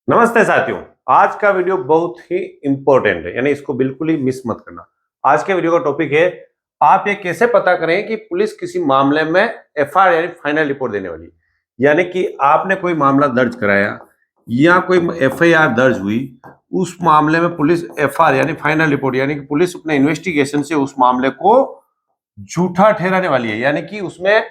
नमस्ते साथियों। आज का वीडियो बहुत ही इंपॉर्टेंट है, यानी इसको बिल्कुल ही मिस मत करना। आज के वीडियो का टॉपिक है, आप ये कैसे पता करें कि पुलिस किसी मामले में एफआईआर यानी फाइनल रिपोर्ट देने वाली है। यानी कि आपने कोई मामला दर्ज कराया या कोई एफआईआर दर्ज हुई, उस मामले में पुलिस एफआईआर यानी फाइनल रिपोर्ट यानी कि पुलिस अपने इन्वेस्टिगेशन से उस मामले को झूठा ठहराने वाली है। यानी कि उसमें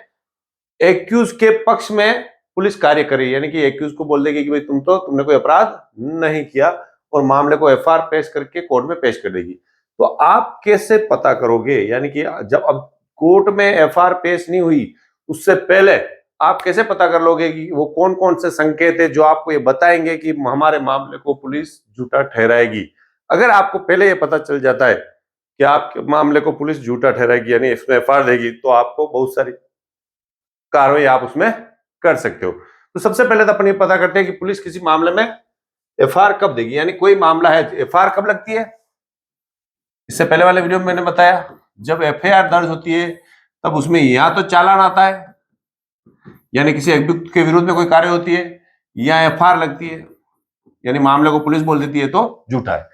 एक्यूज के पक्ष में पुलिस कार्य कर रही है, यानी कि एक्यूज को बोल देगी कि भाई तुमने कोई अपराध नहीं किया और मामले को एफआईआर पेश करके कोर्ट में पेश कर देगी। तो आप कैसे पता करोगे, यानी कि जब अब कोर्ट में एफआईआर पेश नहीं हुई उससे पहले आप कैसे पता कर लोगे कि वो कौन कौन से संकेत है जो आपको ये बताएंगे कि हमारे मामले को पुलिस झूठा ठहराएगी। अगर आपको पहले ये पता चल जाता है कि आपके मामले को पुलिस झूठा ठहराएगी यानी इसमें एफआईआर देगी, तो आपको बहुत सारी कार्रवाई आप उसमें कर सकते हो। तो सबसे पहले तो अपन ये पता करते हैं कि पुलिस किसी मामले में एफआईआर कब देगी, यानी कोई मामला है एफआईआर कब लगती है। इससे पहले वाले वीडियो में मैंने बताया, जब एफआईआर दर्ज होती है तब उसमें या तो चालान आता है यानी किसी अभियुक्त के विरुद्ध में कोई कार्य होती है, या एफआईआर लगती है यानी मामले को पुलिस बोल देती है तो झूठा है।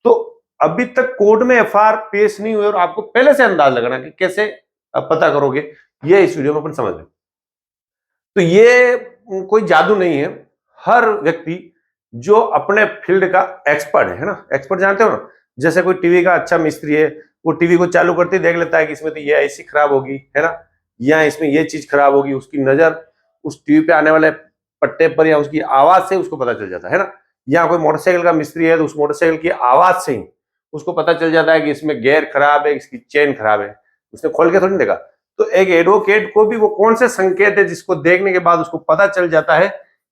तो अभी तक कोर्ट में एफआईआर पेश नहीं हुई और आपको पहले से अंदाज लगाना कि कैसे आप पता करोगे, ये इस वीडियो में अपन समझ लें। तो ये कोई जादू नहीं है। हर व्यक्ति जो अपने फील्ड का एक्सपर्ट है ना, एक्सपर्ट जानते हो ना, जैसे कोई टीवी का अच्छा मिस्त्री है, वो टीवी को चालू करते ही देख लेता है कि इसमें तो ये ऐसी खराब होगी, है ना, या इसमें ये चीज खराब होगी। उसकी नजर उस टीवी पे आने वाले पट्टे पर या उसकी आवाज से उसको पता चल जाता है ना। या कोई मोटरसाइकिल का मिस्त्री है तो उस मोटरसाइकिल की आवाज से ही उसको पता चल जाता है कि इसमें गियर खराब है, इसकी चेन खराब है। उसने खोल के थोड़ी देखा। तो एक एडवोकेट को भी वो कौन से संकेत है जिसको देखने के बाद उसको पता चल जाता है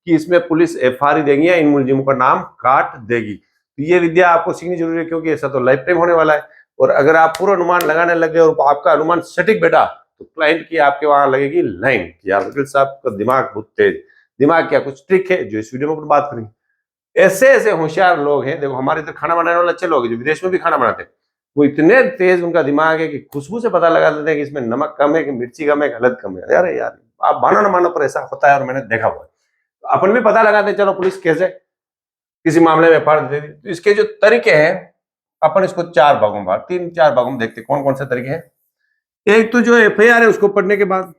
कि इसमें पुलिस एफआईआर देगी या इन मुलजिमों का नाम काट देगी। तो ये विद्या आपको सीखनी जरूरी है, क्योंकि ऐसा तो लाइफ टाइम होने वाला है। और अगर आप पूरा अनुमान लगाने लग गए और आपका अनुमान सटीक बैठा तो क्लाइंट की आपके वहां लगेगी लाइन कि यार वकील साहब का दिमाग बहुत तेज। दिमाग क्या, कुछ ट्रिक है जो इस वीडियो में बात करेंगे। ऐसे ऐसे होशियार लोग हैं, देखो हमारे इधर खाना बनाने वाले अच्छे लोग हैं जो विदेश में भी खाना बनाते हैं, वो इतने तेज उनका दिमाग है कि खुशबू से पता लगा देते हैं कि इसमें नमक कम है कि मिर्ची कम है, गलत कम है। अरे यार, आप मानो ना मानो पर ऐसा होता है और मैंने देखा हुआ है। तो अपन भी पता लगाते हैं, चलो पुलिस कैसे किसी मामले में एफआईआर दे दी। तो इसके जो तरीके हैं अपन इसको तीन चार भागों में देखते हैं कौन कौन से तरीके हैं। एक तो जो एफआईआर है उसको पढ़ने के बाद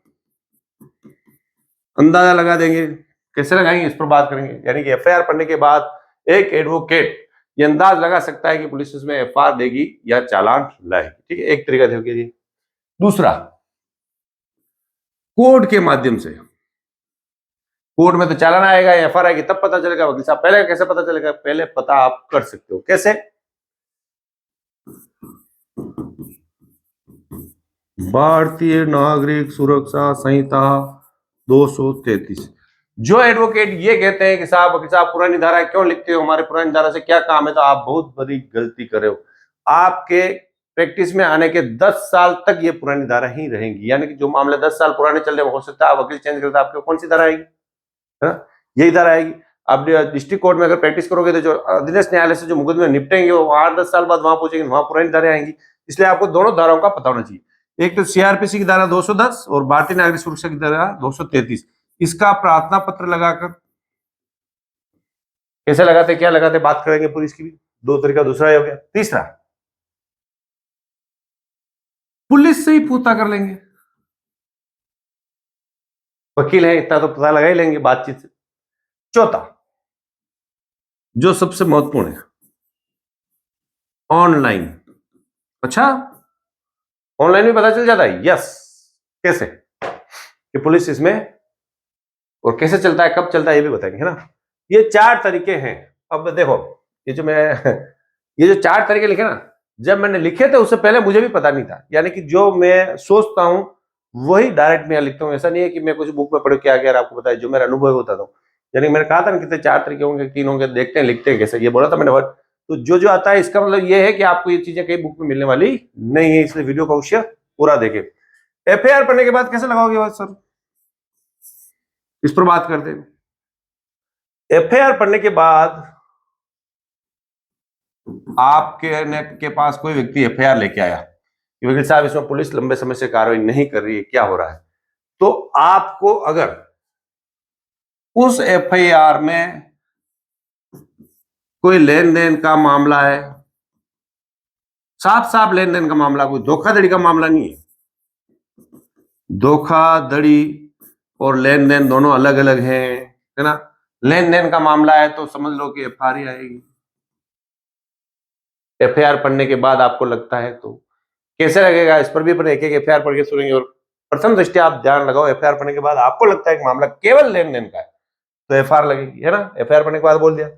अंदाजा लगा देंगे। कैसे लगाएंगे इस पर बात करेंगे। यानी कि एफआईआर पढ़ने के बाद एक एडवोकेट ये अंदाज लगा सकता है कि पुलिस इसमें एफआईआर देगी या चालान लाएगी। ठीक है, एक तरीका देखिए जी। दूसरा, कोर्ट के माध्यम से। कोर्ट में तो चालान आएगा या एफआईआर आएगी तब पता चलेगा। वकील साहब पहले कैसे पता चलेगा? पहले पता आप कर सकते हो। कैसे? भारतीय नागरिक सुरक्षा संहिता 233। जो एडवोकेट ये कहते हैं कि साहब वकील साहब पुरानी धारा क्यों लिखते हो, हमारे पुरानी धारा से क्या काम है, तो आप बहुत बड़ी गलती कर रहे हो। आपके प्रैक्टिस में आने के 10 साल तक ये पुरानी धारा ही रहेंगी। यानी कि जो मामले 10 साल पुराने चल रहे हो सकता है वकील चेंज करता है, आपको कौन सी धारा आएगी? यही धारा आएगी। आप डिस्ट्रिक्ट कोर्ट में अगर प्रैक्टिस करोगे तो जो अधीनस्थ न्यायालय से जो मुकदमे निपटेंगे वो 8-10 साल बाद वहां पहुंचेंगे, वहां पुरानी धाराएं आएंगी। इसलिए आपको दोनों धाराओं का पता होना चाहिए। एक तो सीआरपीसी की धारा 210 और भारतीय नागरिक सुरक्षा की धारा 233। इसका प्रार्थना पत्र लगाकर कैसे लगाते, क्या लगाते, बात करेंगे पुलिस की भी। दो तरीका दूसरा हो गया। तीसरा, पुलिस से ही पूछता कर लेंगे। वकील है इतना तो पता लगा ही लेंगे बातचीत से। चौथा, जो सबसे महत्वपूर्ण है, ऑनलाइन। अच्छा, ऑनलाइन भी पता चल जाता है? यस। कैसे कि पुलिस इसमें और कैसे चलता है, कब चलता है, ये भी बताएंगे, है ना। ये 4 तरीके हैं। अब देखो, ये जो मैं ये जो 4 तरीके लिखे ना, जब मैंने लिखे थे उससे पहले मुझे भी पता नहीं था। यानी कि जो मैं सोचता हूं वही डायरेक्ट मैं लिखता हूं। ऐसा नहीं है कि मैं कुछ बुक में पढ़ के आ गया, आपको बताया जो मेरा अनुभव होता था। यानी मैंने कहा था ना कितने 4 तरीके होंगे, 3 होंगे, देखते हैं लिखते हैं कैसे, ये बोला था मैंने वर्ड। तो जो जो आता है इसका मतलब ये है कि आपको ये चीजें कहीं बुक में मिलने वाली नहीं है, इसलिए वीडियो का अवश्य पूरा देखें। एफआईआर पढ़ने के बाद कैसे लगाओगे बात सर, इस पर बात करते हैं। एफआईआर पढ़ने के बाद आपके पास कोई व्यक्ति एफआईआर लेके आया कि वकील साहब इसमें पुलिस लंबे समय से कार्रवाई नहीं कर रही है, क्या हो रहा है। तो आपको अगर उस एफआईआर में कोई लेन देन का मामला है, साफ साफ लेन देन का मामला, कोई धोखाधड़ी का मामला नहीं है। धोखाधड़ी और लेन देन दोनों अलग अलग हैं, है ना। लेन देन का मामला है तो समझ लो कि एफआईआर आएगी। एफआईआर पढ़ने के बाद आपको लगता है तो कैसे लगेगा, इस पर भी अपन एक एक एफआईआर पढ़ के सुनेंगे। और प्रथम दृष्टया आप ध्यान लगाओ, एफआईआर पढ़ने के बाद आपको लगता है कि मामला केवल लेन देन का है तो एफआईआर लगेगी, है ना। एफआईआर पढ़ने के बाद बोल दिया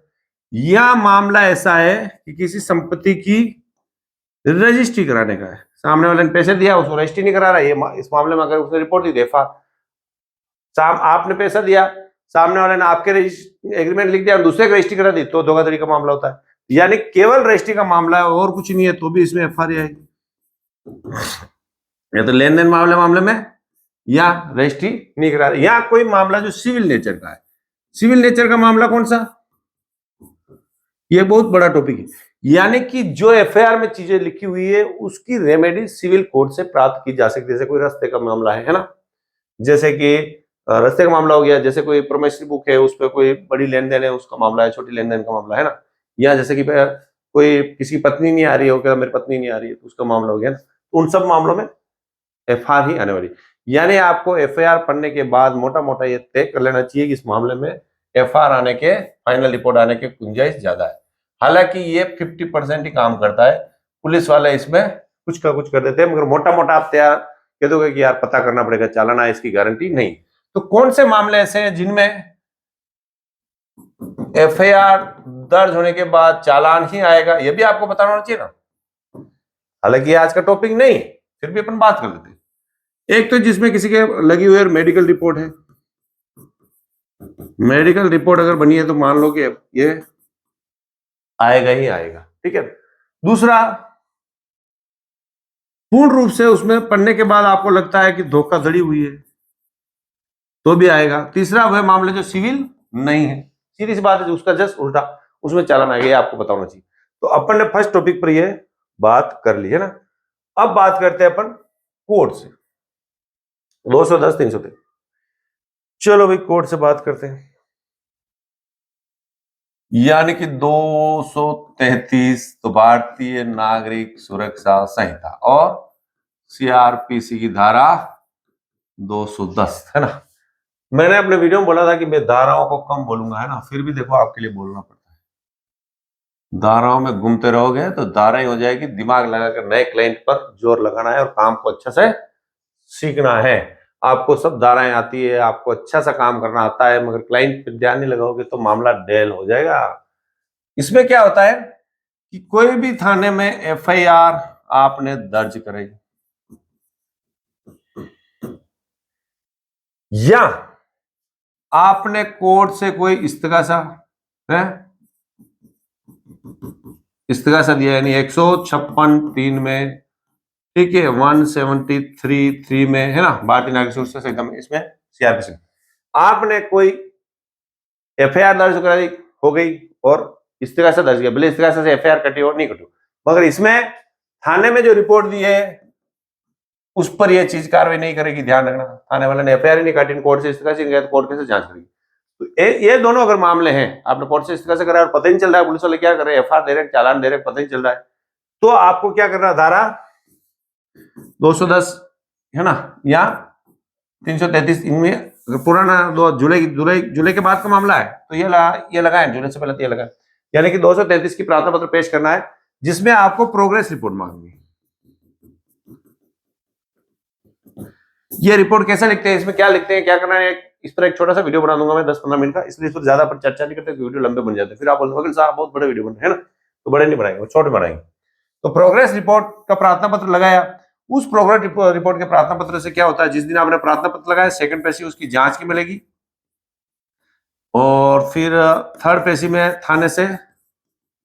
यह मामला ऐसा है कि किसी संपत्ति की रजिस्ट्री कराने का है, सामने वाले ने पैसे दिया, उसको रजिस्ट्री नहीं करा रहा, ये इस मामले में अगर उसने रिपोर्ट दी एफआईआर। आपने पैसा दिया, सामने वाले ने आपके एग्रीमेंट लिख दिया और दूसरे को रजिस्ट्री करा दी तो धोखाधड़ी का मामला होता है। यानी केवल रजिस्ट्री का मामला है और कुछ नहीं है तो भी इसमें एफआईआर आएगी। या तो लेन देन मामले में या रजिस्ट्री नहीं करा रहे, या कोई मामला जो सिविल नेचर का है। सिविल नेचर का मामला कौन सा, ये बहुत बड़ा टॉपिक है। यानी कि जो एफआईआर में चीजें लिखी हुई है उसकी रेमेडी सिविल कोर्ट से प्राप्त की जा सकती है। जैसे कोई रास्ते का मामला है ना, जैसे कि रास्ते का मामला हो गया, जैसे कोई प्रोमिसरी बुक है उस पर कोई बड़ी लेन देन है उसका मामला है, छोटी लेन देन का मामला है ना। या जैसे कि कोई किसी की पत्नी नहीं आ रही हो, क्या मेरी पत्नी नहीं आ रही है तो उसका मामला हो गया ना, तो उन सब मामलों में एफआईआर ही आने वाली। यानी आपको एफआईआर पढ़ने के बाद मोटा मोटा ये तय कर लेना चाहिए कि इस मामले में एफआईआर आने के, फाइनल रिपोर्ट आने के गुंजाइश ज्यादा है। हालांकि ये 50% ही काम करता है, पुलिस वाले इसमें कुछ का कुछ कर देते हैं, मगर मोटा मोटा आप तैयार कह दोगे कि यार पता करना पड़ेगा, चालान है इसकी गारंटी नहीं। तो कौन से मामले ऐसे हैं जिनमें एफआईआर दर्ज होने के बाद चालान ही आएगा, ये भी आपको बताना चाहिए ना। हालांकि आज का टॉपिक नहीं, फिर भी अपन बात कर लेते हैं। एक तो जिसमें किसी के लगी हुई मेडिकल रिपोर्ट है, मेडिकल रिपोर्ट अगर बनी है तो मान लो कि ये आएगा ही आएगा, ठीक है। दूसरा, पूर्ण रूप से उसमें पढ़ने के बाद आपको लगता है कि धोखाधड़ी हुई है तो भी आएगा। तीसरा, वह मामले जो सिविल नहीं है, सीधी सी बात है, उसका जस्ट उल्टा, उसमें चालान आएगा, ये आपको बताना चाहिए। तो अपन ने फर्स्ट टॉपिक पर ये बात कर ली है ना। अब बात करते हैं अपन कोर्ट से, 210 303। चलो भाई कोर्ट से बात करते हैं। यानी कि 233 तो भारतीय नागरिक सुरक्षा संहिता और सीआरपीसी की धारा 210 है ना। मैंने अपने वीडियो में बोला था कि मैं धाराओं को कम बोलूंगा, है ना, फिर भी देखो आपके लिए बोलना पड़ता है। धाराओं में घूमते रहोगे तो धारा ही हो जाएगी, दिमाग लगाकर नए क्लाइंट पर जोर लगाना है और काम को अच्छा से सीखना है। आपको सब धाराएं आती है, आपको अच्छा सा काम करना आता है, मगर क्लाइंट पर ध्यान नहीं लगाओगे तो मामला डेल हो जाएगा। इसमें क्या होता है कि कोई भी थाने में एफआईआर आपने दर्ज करे या आपने कोर्ट से कोई इस्तेगासा है, इस्तेगासा दिया, यानी 156(3) में, ठीक है, 173(3) में, है ना, भारतीय नागरिक सुरक्षा संहिता में, इसमें सीआरपीसी आपने कोई एफआईआर दर्ज कराई हो गई और इस्तेगासा दर्ज किया, भले इस्तेगासा से एफआईआर कटी और नहीं कटी, मगर इसमें थाने में जो रिपोर्ट दी है उस पर यह चीज कार्रवाई नहीं करेगी। ध्यान रखना, थाने वाले ने एफआईआर ही नहीं काटी, कोर्ट से इस्तेगासा नहीं गया तो कोर्ट कैसे जांच करेगी। तो ये दोनों अगर मामले हैं, आपने कोर्ट से इस्तेगासा करा और पता ही नहीं चल रहा है, पुलिस वाले क्या कर रहे हैं, एफआईआर दे रहे हैं, चालान दे रहे हैं, पता ही चल रहा है, तो आपको क्या करना, धारा 210 है ना या 333, इनमें पुराना जुलाई के बाद का मामला है तो ये लगाए, जुलाई से पहले ये लगाए। यानी कि 233 की प्रार्थना पत्र पेश करना है जिसमें आपको प्रोग्रेस रिपोर्ट मांगनी है। ये रिपोर्ट कैसे लिखते हैं, इसमें क्या लिखते हैं, क्या करना है, इस पर एक छोटा सा वीडियो बना दूंगा मैं 10-15 मिनट का, इसलिए इस पर ज्यादा पर चर्चा नहीं करते, वीडियो लंबे बन जाते, फिर आप बोलते वकील साहब बहुत बड़े वीडियो बन रहे हैं ना, तो बड़े नहीं बनाएंगे, छोटे बनाएंगे। तो प्रोग्रेस रिपोर्ट का प्रार्थना पत्र लगाया, उस प्रोग्रेस रिपोर्ट के प्रार्थना पत्र से क्या होता है, जिस दिन आपने प्रार्थना पत्र लगाया सेकंड पेशी उसकी जांच की मिलेगी और फिर थर्ड पेशी में थाने से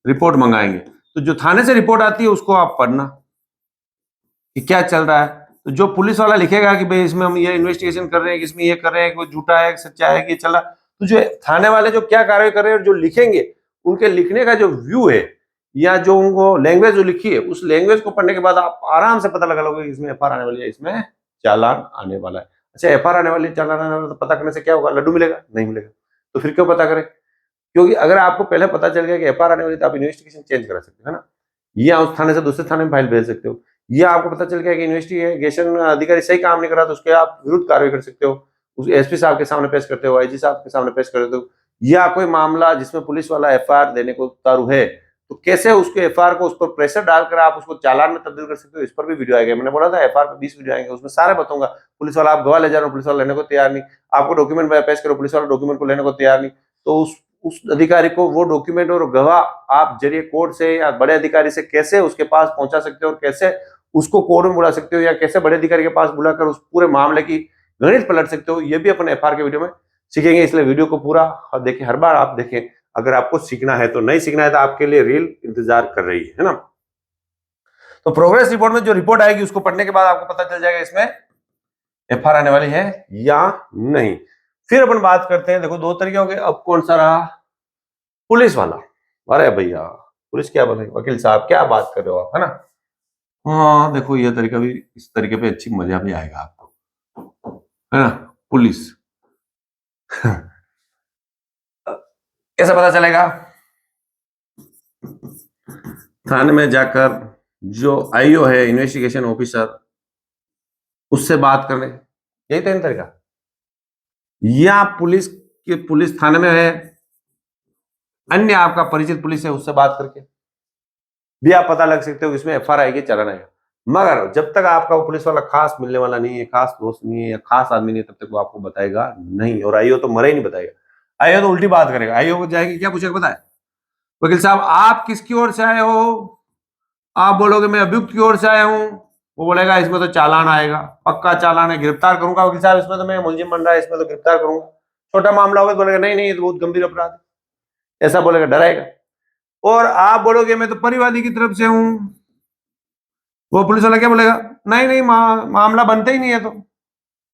रिपोर्ट मंगाएंगे। तो जो थाने से रिपोर्ट आती है उसको आप पढ़ना कि क्या चल रहा है। तो जो पुलिस वाला लिखेगा कि भाई इसमें हम ये इन्वेस्टिगेशन कर रहे हैं, इसमें ये कर रहे हैं, कोई झूठा है सच्चा है कि चल रहा, तो जो थाने वाले जो क्या कार्रवाई कर रहे हैं और जो लिखेंगे उनके लिखने का जो व्यू है या जो उनको लैंग्वेज जो लिखी है उस लैंग्वेज को पढ़ने के बाद आप आराम से पता लगा लोगे कि इसमें एफआईआर आने वाली है, इसमें चालान आने वाला है। अच्छा, एफआईआर आने वाली, चालान आने वाला, तो पता करने से क्या होगा, लड्डू मिलेगा? नहीं मिलेगा। तो फिर क्यों पता करें, क्योंकि अगर आपको पहले पता चल गया कि एफआईआर आने वाली तो आप इन्वेस्टिगेशन चेंज करा सकते हो, है ना, या उस थाने से दूसरे थाने में फाइल भेज सकते हो, या आपको पता चल गया कि इन्वेस्टिगेशन अधिकारी सही काम नहीं कर रहा तो उसके आप विरुद्ध कार्रवाई कर सकते हो, उस एसपी साहब के सामने पेश करते हो, आईजी साहब के सामने पेश करते हो, या कोई मामला जिसमें पुलिस वाला एफआईआर देने को उतारू है तो कैसे उसके एफआईआर को उस पर प्रेशर डालकर आप उसको चालान में तब्दील कर सकते हो, इस पर भी वीडियो आएगा। मैंने बोला था एफआईआर पे 20 वीडियो आएंगे, उसमें सारे बताऊंगा। पुलिस वाला आप गवाह ले जा रहे हो, पुलिस वाला लेने को तैयार नहीं, आपको डॉक्यूमेंट पेश करो, पुलिस वाला डॉक्यूमेंट को लेने को तैयार नहीं, तो उस अधिकारी को वो डॉक्यूमेंट और गवाह आप जरिए कोर्ट से या बड़े अधिकारी से कैसे उसके पास पहुंचा सकते हो और कैसे उसको कोर्ट में बुला सकते हो, या कैसे बड़े अधिकारी के पास बुलाकर उस पूरे मामले की गणित पलट सकते हो, ये भी अपन एफआईआर के वीडियो में सीखेंगे। इसलिए वीडियो को पूरा देखें, हर बार आप देखें। अगर आपको सीखना है तो नहीं सीखना है तो आपके लिए रील इंतजार कर रही है ना। तो प्रोग्रेस रिपोर्ट में जो रिपोर्ट आएगी उसको पढ़ने के बाद आपको पता चल जाएगा इसमें एफआईआर आने वाली है या नहीं। फिर अपन बात करते हैं, देखो 2 तरीके हो गए, अब कौन सा रहा, पुलिस वाला। अरे भैया पुलिस क्या बोले, वकील साहब क्या बात कर रहे हो आप, है ना। हाँ देखो ये तरीका भी, इस तरीके पे अच्छी मजा भी आएगा आपको, है ना। पुलिस कैसे पता चलेगा, थाने में जाकर जो आईओ है, इन्वेस्टिगेशन ऑफिसर, उससे बात करने, यही तो तरीका, या पुलिस थाने में है, अन्य आपका परिचित पुलिस है, उससे बात करके भी आप पता लग सकते हो इसमें एफआईआर आएगी, चालान आएगा। मगर जब तक आपका वो पुलिस वाला खास मिलने वाला नहीं है, खास दोस्त नहीं है या खास आदमी नहीं है, तब तक वो आपको बताएगा नहीं। और आईओ तो मरे ही नहीं बताएगा, आईओ तो उल्टी बात करेगा। आईओ को जाएगी क्या पूछेगा बताए, वकील साहब आप किसकी ओर से आए हो, आप बोलोगे मैं अभियुक्त की ओर से आया हूं, वो बोलेगा इसमें तो चालान आएगा, पक्का चालान है, गिरफ्तार करूंगा वकील साहब, इसमें तो मैं मुलजिम बन रहा है, इसमें तो गिरफ्तार करूंगा। छोटा मामला होगा तो बोलेगा नहीं नहीं ये तो बहुत गंभीर अपराध है, ऐसा बोलेगा, डराएगा। और आप बोलोगे मैं तो परिवादी की तरफ से हूं, वो पुलिस वाला क्या बोलेगा, नहीं नहीं मामला बनता ही नहीं है, तो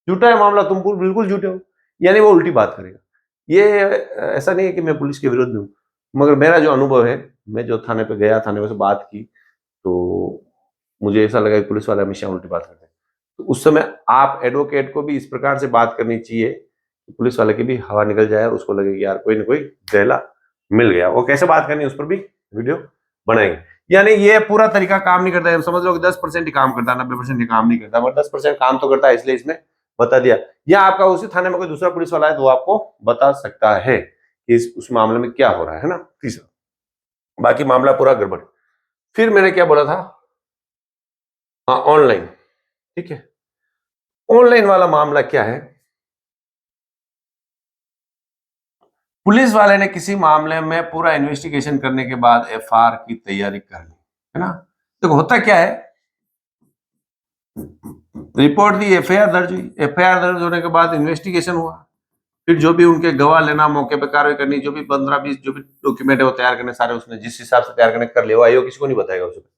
झूठा है मामला, तुम बिल्कुल झूठे हो, यानी वो उल्टी बात करेगा। ये ऐसा नहीं है कि मैं पुलिस के विरुद्ध हूँ, मगर मेरा जो अनुभव है, मैं जो थाने पे गया, थाने में से बात की, तो मुझे ऐसा लगा कि पुलिस वाले हमेशा उल्टी बात करते हैं। तो उस समय आप एडवोकेट को भी इस प्रकार से बात करनी चाहिए कि पुलिस वाले की भी हवा निकल जाए और उसको लगे कि यार कोई ना कोई दहला मिल गया। वो कैसे बात करनी है उस पर भी वीडियो बनाएंगे। यानी ये पूरा तरीका काम नहीं करता है, समझ लो कि 10% ही काम करता है, 90% ही काम नहीं करता, मगर 10% काम तो करता है, इसलिए इसमें बता दिया। या आपका उसी थाने में कोई दूसरा पुलिस वाला है तो वो आपको बता सकता है कि उस मामले में क्या हो रहा है ना। तीसरा, बाकी मामला पूरा गड़बड़। फिर मैंने क्या बोला था, हाँ ऑनलाइन, ठीक है। ऑनलाइन वाला मामला क्या है, पुलिस वाले ने किसी मामले में पूरा इन्वेस्टिगेशन करने के बाद एफआईआर की तैयारी कर ली, है ना। तो होता क्या है, रिपोर्ट दी, एफआईआर दर्ज हुई, एफआईआर दर्ज होने के बाद इन्वेस्टिगेशन हुआ, फिर जो भी उनके गवाह लेना, मौके पे कार्रवाई करनी, जो भी 15-20 जो भी डॉक्यूमेंट है वो तैयार करने, सारे उसने जिस हिसाब से तैयार करने कर लिया, आईओ किसी को नहीं बताएगा उसको।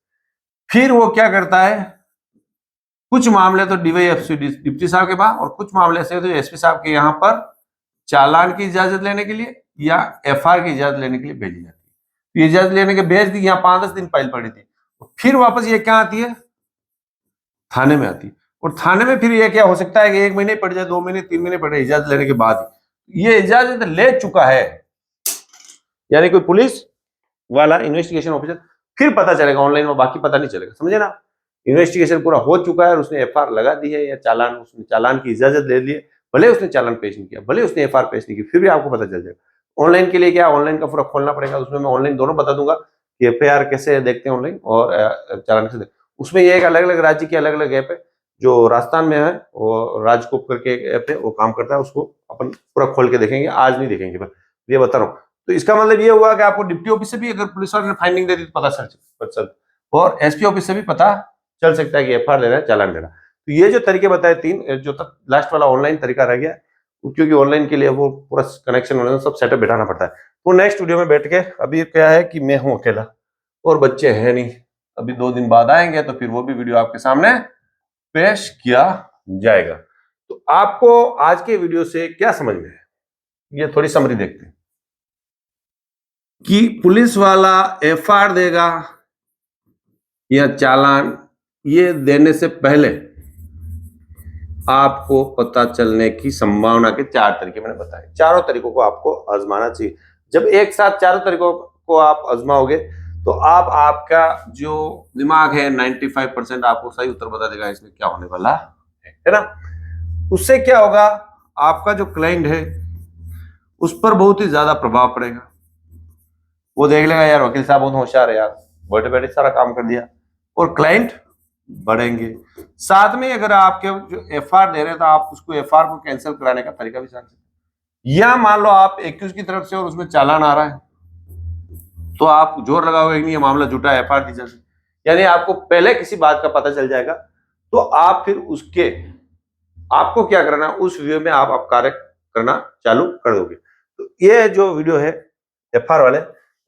फिर वो क्या करता है, कुछ मामले तो डीवाईएफसी डिप्टी साहब के पास, और कुछ मामले ऐसे होते हैं एसपी साहब के यहाँ पर चालान की इजाजत लेने के लिए या एफआईआर की इजाजत लेने के लिए भेजी जाती है। इजाजत लेने के भेज दी, यहाँ 5-10 दिन फाइल पड़ी थी, फिर वापस ये क्या आती है, थाने में आती है। और थाने में फिर ये क्या हो सकता है कि 1 महीने पड़ जाए, 2 महीने, 3 महीने पड़ जाए, इजाजत लेने के बाद ये इजाजत ले चुका है, यानी कोई पुलिस वाला इन्वेस्टिगेशन ऑफिसर, फिर पता चलेगा ऑनलाइन में, बाकी पता नहीं चलेगा, समझे ना। इन्वेस्टिगेशन पूरा हो चुका है और उसने एफआईआर लगा दी है या चालान, उसने चालान की इजाजत ले ली है, भले उसने चालान पेश नहीं किया, भले उसने एफआईआर पेश नहीं की, फिर भी आपको पता चल जाएगा। ऑनलाइन के लिए क्या, ऑनलाइन का पूरा खोलना पड़ेगा, उसमें मैं ऑनलाइन दोनों बता दूंगा कि एफआईआर कैसे देखते हैं ऑनलाइन और चालान कैसे देखते हैं। उसमें ये एक अलग अलग राज्य की अलग अलग ऐप है, जो राजस्थान में है वो राजकोप करके ऐप है, वो काम करता है, उसको अपन पूरा खोल के देखेंगे, आज नहीं देखेंगे, पर ये बता रहा हूँ। तो इसका मतलब ये हुआ कि आपको डिप्टी ऑफिस से भी अगर पुलिस वाले ने फाइंडिंग दे दी तो पता चल, और एसपी ऑफिस से भी पता चल सकता है कि एफआईआर लेना है, चालान लेना। तो ये जो तरीके बताए 3, जो तक लास्ट वाला ऑनलाइन तरीका रह गया, क्योंकि ऑनलाइन के लिए वो पूरा कनेक्शन होना, सब सेटअप बैठाना पड़ता है। वो नेक्स्ट वीडियो में बैठ के, अभी क्या है कि मैं हूँ अकेला और बच्चे हैं नहीं, अभी 2 दिन बाद आएंगे तो फिर वो भी वीडियो आपके सामने पेश किया जाएगा। तो आपको आज के वीडियो से क्या समझ में है, ये थोड़ी समरी देखते हैं कि पुलिस वाला एफआईआर देगा या चालान, ये देने से पहले आपको पता चलने की संभावना के 4 तरीके मैंने बताए। चारों तरीकों को आपको आजमाना चाहिए। जब एक साथ चारों तरीकों को आप आजमाओगे तो आप आपका जो दिमाग है 95% आपको सही उत्तर बता देगा इसमें क्या होने वाला है ना। उससे क्या होगा, आपका जो क्लाइंट है उस पर बहुत ही ज्यादा प्रभाव पड़ेगा। वो देख लेगा यार वकील साहब बहुत होशियार है यार, बैठे बैठे सारा काम कर दिया, और क्लाइंट बढ़ेंगे। साथ में अगर आपके जो एफआर दे रहे हैं तो आप उसको एफआर को कैंसिल कराने का तरीका भी जान सकते हैं। या मान लो आप एक्यूज की तरफ से और उसमें चालान आ रहा है तो आप जोर लगाओगे कि ये मामला झूठा है, एफआर दी जा सकती, यानी आपको पहले किसी बात का पता चल जाएगा तो आप फिर उसके आपको क्या करना उस वीडियो में आप कार्य करना चालू कर दोगे। तो ये जो वीडियो है एफआर वाले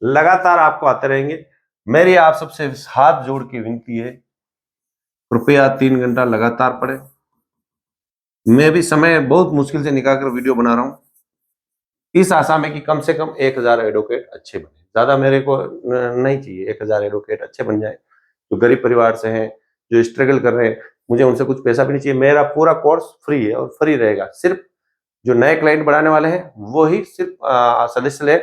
लगातार आपको आते रहेंगे। मेरी आप सबसे हाथ जोड़ के विनती है, कृपया 3 घंटा लगातार पढ़े। मैं भी समय बहुत मुश्किल से निकाल कर वीडियो बना रहा हूं इस आशा में कि कम से कम 1000 एडवोकेट अच्छे बने। ज्यादा मेरे को नहीं चाहिए, 1000 एडवोकेट अच्छे बन जाए जो गरीब परिवार से हैं, जो स्ट्रगल कर रहे हैं। मुझे उनसे कुछ पैसा भी नहीं चाहिए, मेरा पूरा कोर्स फ्री है और फ्री रहेगा। सिर्फ जो नए क्लाइंट बढ़ाने वाले हैं वो ही सिर्फ सदस्य ले,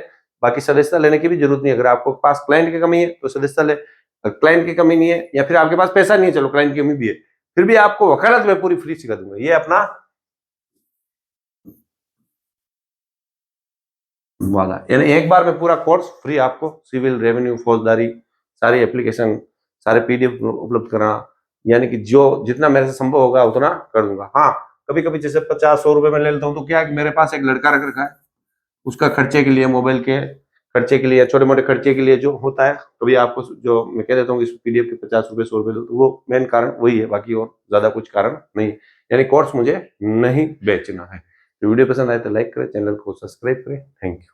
बाकी सदस्यता लेने की भी जरूरत नहीं है। अगर आपको पास क्लाइंट की कमी है तो सदस्यता ले, क्लाइंट की कमी नहीं है या फिर आपके पास पैसा नहीं है, चलो क्लाइंट की कमी भी है, फिर भी आपको वकालत में पूरी फ्री सिखा दूंगा। ये अपना वाला, यानी एक बार में पूरा कोर्स फ्री आपको सिविल, रेवेन्यू, फौजदारी, सारी एप्लीकेशन, सारे पीडीएफ उपलब्ध कराना, यानी कि जो जितना मेरे से संभव होगा उतना कर दूंगा। हाँ, कभी कभी जैसे 50-100 रुपए में ले लेता हूँ तो क्या है, मेरे पास एक लड़का रख रखा है, उसका खर्चे के लिए, मोबाइल के खर्चे के लिए, छोटे मोटे खर्चे के लिए जो होता है, कभी आपको जो मैं कह देता हूँ इस पीडीएफ के 50 रुपए 100 रुपए दो, तो वो मेन कारण वही है, बाकी और ज्यादा कुछ कारण नहीं। यानी कोर्स मुझे नहीं बेचना है। तो वीडियो पसंद आए तो लाइक करें, चैनल को सब्सक्राइब करें। Thank you.